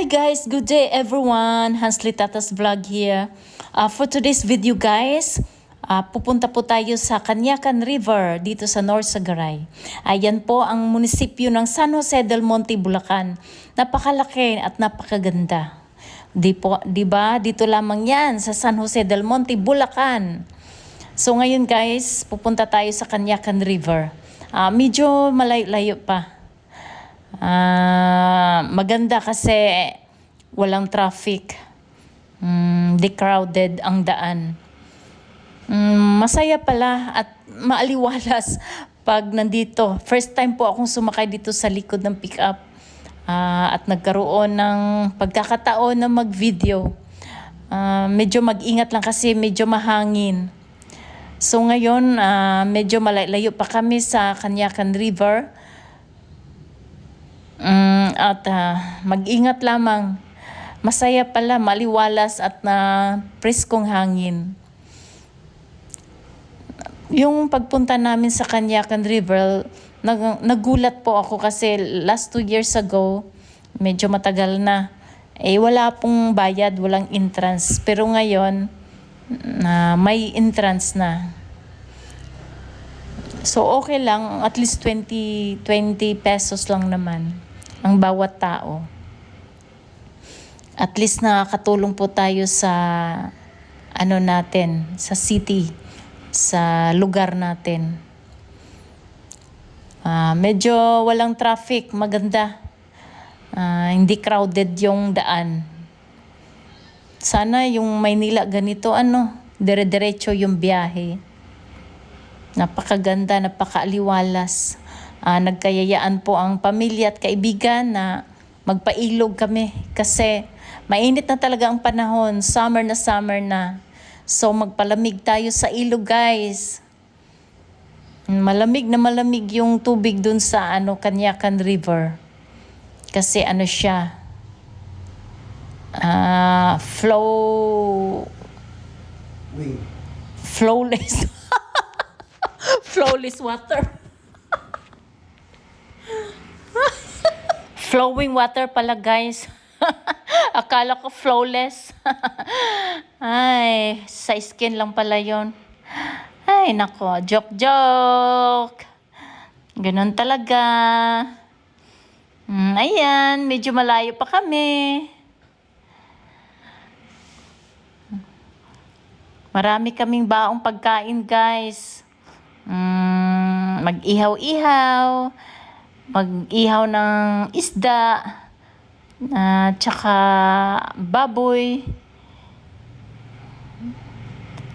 Hi guys, good day everyone. Hansly Tatas Vlog here. For today's video guys, pupunta po tayo sa Canyacan River dito sa North Sagaray. Ayan po ang munisipyo ng San Jose del Monte, Bulacan. Napakalaki at napakaganda. Di ba? Dito lamang yan sa San Jose del Monte, Bulacan. So ngayon guys, pupunta tayo sa Canyacan River. Medyo malayo pa. Maganda kasi walang traffic. Di crowded ang daan. Masaya pala at maaliwalas pag nandito. First time po akong sumakay dito sa likod ng pick-up. At nagkaroon ng pagkakataon na mag-video. Medyo mag-ingat lang kasi medyo mahangin. So ngayon, medyo malayo pa kami sa Canyacan River. Mag-ingat lamang. Masaya pala, maliwalas at preskong hangin. Yung pagpunta namin sa Canyacan River, nagulat po ako kasi last 2 years ago, medyo matagal na. Wala pong bayad, walang entrance. Pero ngayon, may entrance na. So okay lang, at least 20 pesos lang naman ang bawat tao. At least nakakatulong po tayo sa natin, sa city, sa lugar natin. Medyo walang traffic, maganda. Hindi crowded yung daan. Sana yung Maynila ganito, dire-diretso yung biyahe. Napakaganda, napakaaliwalas. Nagkayayaan po ang pamilya at kaibigan na magpailog kami kasi mainit na talaga ang panahon, summer na. So magpalamig tayo sa ilog guys. Malamig yung tubig dun sa Canyacan River. Kasi siya, flowless. Flowless water. Flowing water pala guys. Akala ko flawless. Ay, sa skin lang pala yon. Ay, nako. Joke. Ganun talaga. Ayan, medyo malayo pa kami. Marami kaming baong pagkain guys. Mag-ihaw-ihaw. Mag-ihaw ng isda. Tsaka baboy.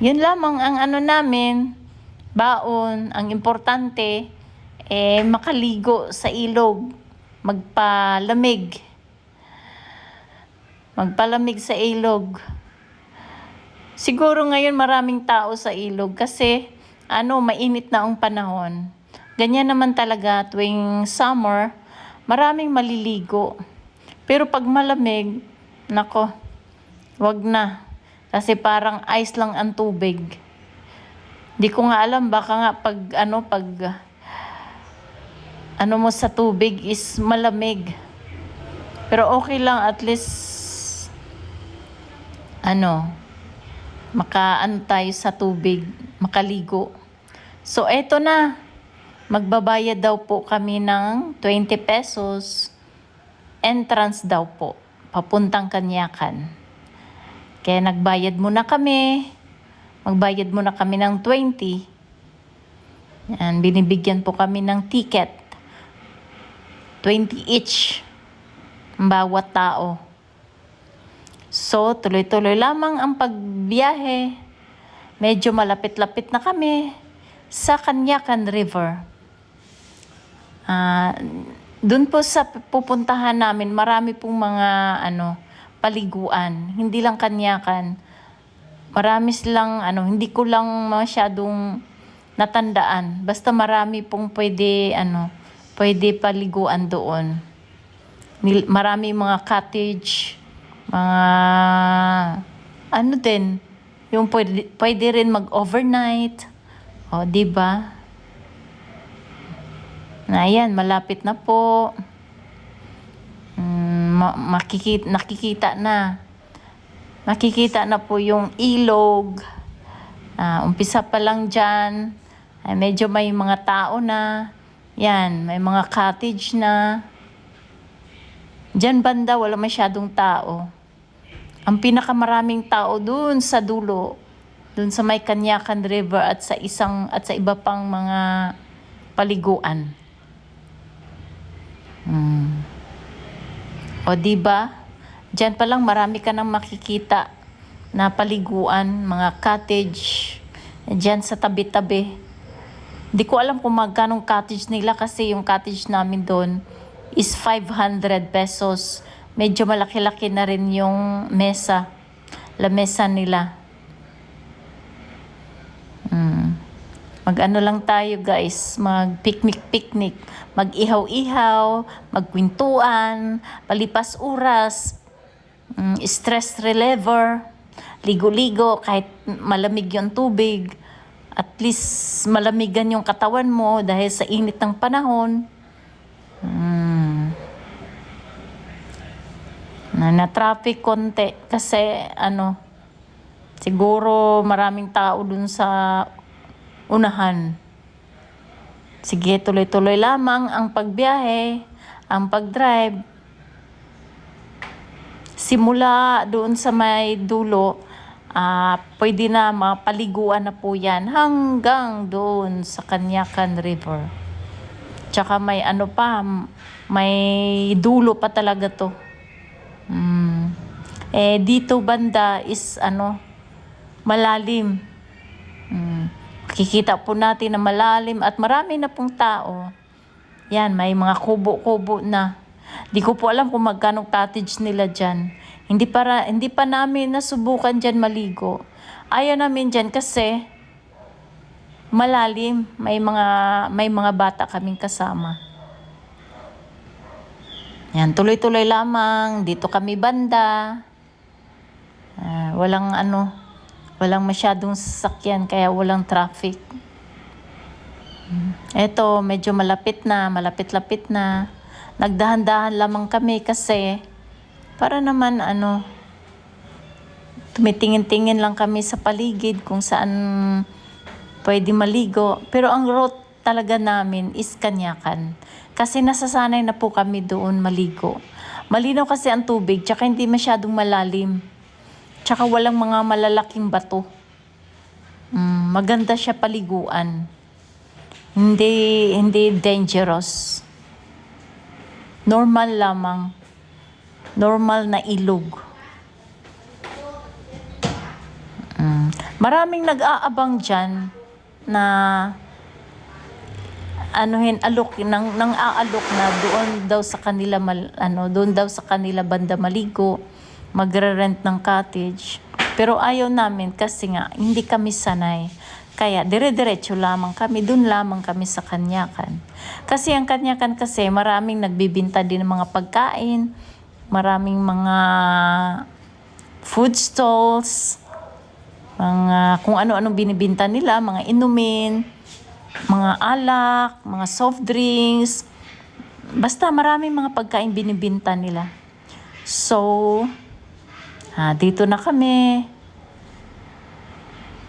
Yun lamang ang namin. Baon. Ang importante, makaligo sa ilog. Magpalamig sa ilog. Siguro ngayon maraming tao sa ilog kasi mainit na ang panahon. Ganyan naman talaga tuwing summer, maraming maliligo. Pero pag malamig, nako, wag na. Kasi parang ice lang ang tubig. Di ko nga alam, baka nga pag mo sa tubig is malamig. Pero okay lang, at least tayo sa tubig, makaligo. So eto na, magbabayad daw po kami ng 20 pesos. Entrance daw po, papuntang Canyacan. Kaya nagbayad muna kami. Magbayad muna kami ng 20. Yan, binibigyan po kami ng ticket. 20 each. Bawat tao. So, tuloy-tuloy lamang ang pagbiyahe. Medyo malapit-lapit na kami sa Canyacan River. Doon po sa pupuntahan namin, marami pong mga paliguan. Hindi lang Canyacan. Marami silang hindi ko lang masyadong natandaan. Basta marami pong pwede paliguan doon. Marami mga cottage, mga din, yung pwede rin mag-overnight. O, di ba? Ayan, malapit na po. nakikita na. Nakikita na po yung ilog. Umpisa pa lang dyan. Ay, medyo may mga tao na. Yan, may mga cottage na. Dyan banda, wala masyadong tao. Ang pinakamaraming tao dun sa dulo, dun sa may Canyacan River at sa iba pang mga paliguan. O diba? Diyan pa lang marami ka nang makikita na paliguan, mga cottage, diyan sa tabi-tabi. Hindi ko alam kung magkano cottage nila kasi yung cottage namin doon is 500 pesos. Medyo malaki-laki na rin yung lamesa nila. Mag-ano lang tayo guys, mag-picnic, mag-ihaw-ihaw, magkwentuhan, palipas oras, stress reliever, ligo-ligo kahit malamig yung tubig. At least malamigan yung katawan mo dahil sa init ng panahon. Na traffic konti kasi siguro maraming tao dun sa unahan. Sige, tuloy-tuloy lamang ang pagbiyahe, ang pagdrive. Simula doon sa may dulo, pwede na mapaliguan na po yan hanggang doon sa Canyacan River. Tsaka may may dulo pa talaga to. Dito banda is malalim. Kikita po natin na malalim at marami na pong tao. Yan, may mga kubo-kubo na. Di ko po alam kung magkano cottage nila dyan. Hindi pa namin nasubukan dyan maligo. Ayaw namin dyan kasi malalim. May mga bata kaming kasama. Yan, tuloy-tuloy lamang. Dito kami banda. Walang masyadong sasakyan kaya walang traffic. Eto, medyo malapit na. Nagdahan-dahan lamang kami kasi para naman tumitingin-tingin lang kami sa paligid kung saan pwede maligo. Pero ang route talaga namin is Canyacan. Kasi nasasanay na po kami doon maligo. Malinaw kasi ang tubig, tsaka hindi masyadong malalim. Tsaka walang mga malalaking bato. Maganda siya paliguan. Hindi dangerous. Normal lamang. Normal na ilog. Maraming nag-aabang dyan na nang aalok na doon daw sa kanila banda maligo, magre-rent ng cottage. Pero ayaw namin kasi nga hindi kami sanay. Kaya dire-diretso lamang kami, doon lamang kami sa Canyacan. Kasi ang Canyacan kasi maraming nagbibinta din ng mga pagkain, maraming mga food stalls, mga kung ano-anong binibinta nila, mga inumin, mga alak, mga soft drinks, basta maraming mga pagkain binibinta nila. So, dito na kami.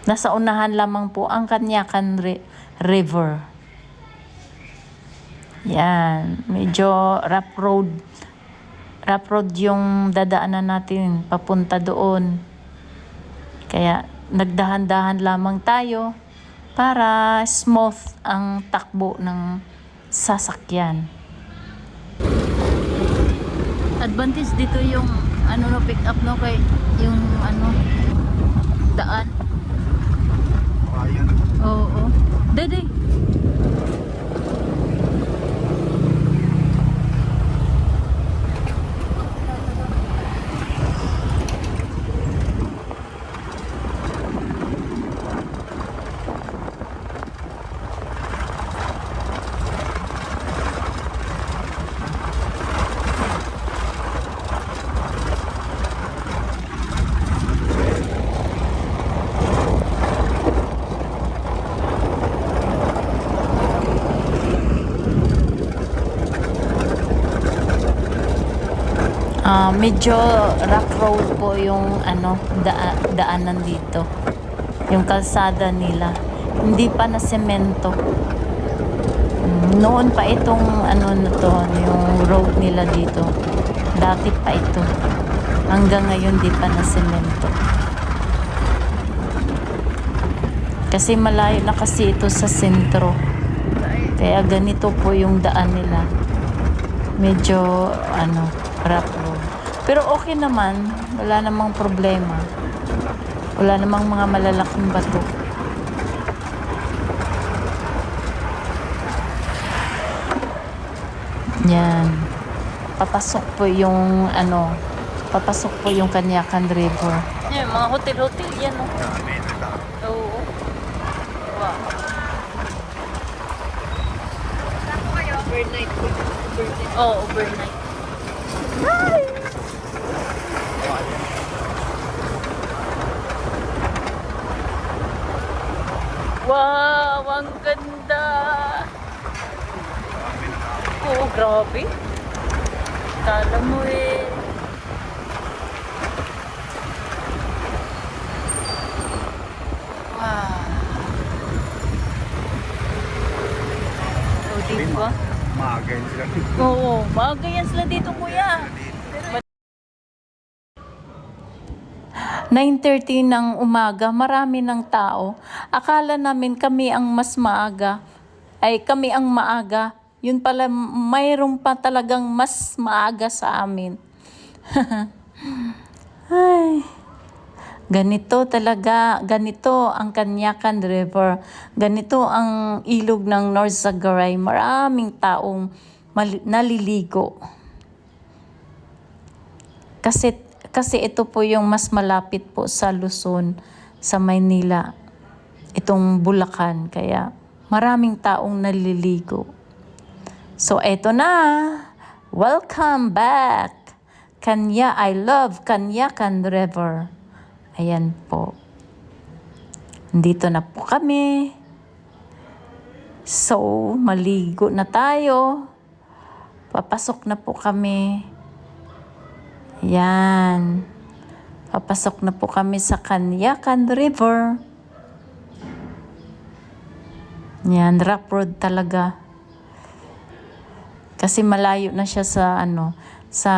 Nasa unahan lamang po ang Canyacan River. Yan, medyo rough road. Rough road yung dadaanan natin papunta doon. Kaya nagdahan-dahan lamang tayo para smooth ang takbo ng sasakyan. Advantage dito yung pick up kay yung daan. Oo. Dede. Medyo rough road po yung daanan dito. Yung kalsada nila. Hindi pa na semento. Noon pa itong na to, yung road nila dito. Dati pa ito. Hanggang ngayon di pa na semento. Kasi malayo na kasi ito sa sentro. Kaya ganito po yung daan nila. Medyo rough road. Pero okay naman, wala namang problema. Wala namang mga malalaking bato. Yan. Papasok po yung Kanyakan River. Yan, mga hotel-hotel yan, no? Oo. Wow. Overnight. Oh, overnight. Wow, ang ganda. Oo, grabe. Kala mo eh. Wow. O, diba? Maaga yun sila. Oo, maaga yan sila dito, kuya. 9:30 ng umaga, marami ng tao. Akala namin kami ang mas maaga. Kami ang maaga. Yun pala, mayroon pa talagang mas maaga sa amin. Ay, ganito talaga, ganito ang Kanyakan River. Ganito ang ilog ng North Sagaray. Maraming taong naliligo. Kasi ito po yung mas malapit po sa Luzon, sa Maynila, itong Bulacan. Kaya maraming taong naliligo. So eto na, welcome back. I love Kanyakan River. Ayan po. Dito na po kami. So, maligo na tayo. Papasok na po kami. Yan. Papasok na po kami sa Kanyakan River. Yan, rough road talaga. Kasi malayo na siya sa sa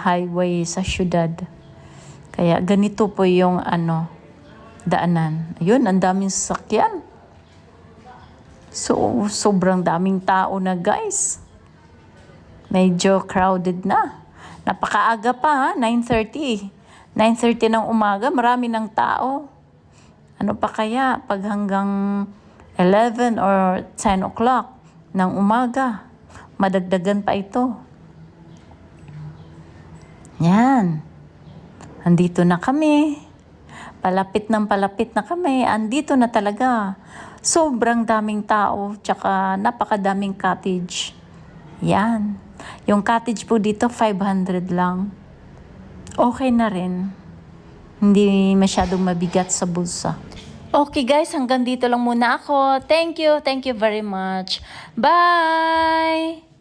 highway sa syudad. Kaya ganito po yung daanan. Ayun, ang daming sasakyan. So, sobrang daming tao na, guys. Medyo crowded na. Napakaaga pa, 9:30. 9:30 ng umaga, marami ng tao. Ano pa kaya pag hanggang 11 or 10 o'clock ng umaga? Madagdagan pa ito. Yan. Andito na kami. Palapit na kami. Andito na talaga. Sobrang daming tao, tsaka napakadaming cottage. Yan. Yung cottage po dito, 500 lang. Okay na rin. Hindi masyadong mabigat sa bulsa. Okay guys, hanggang dito lang muna ako. Thank you very much. Bye!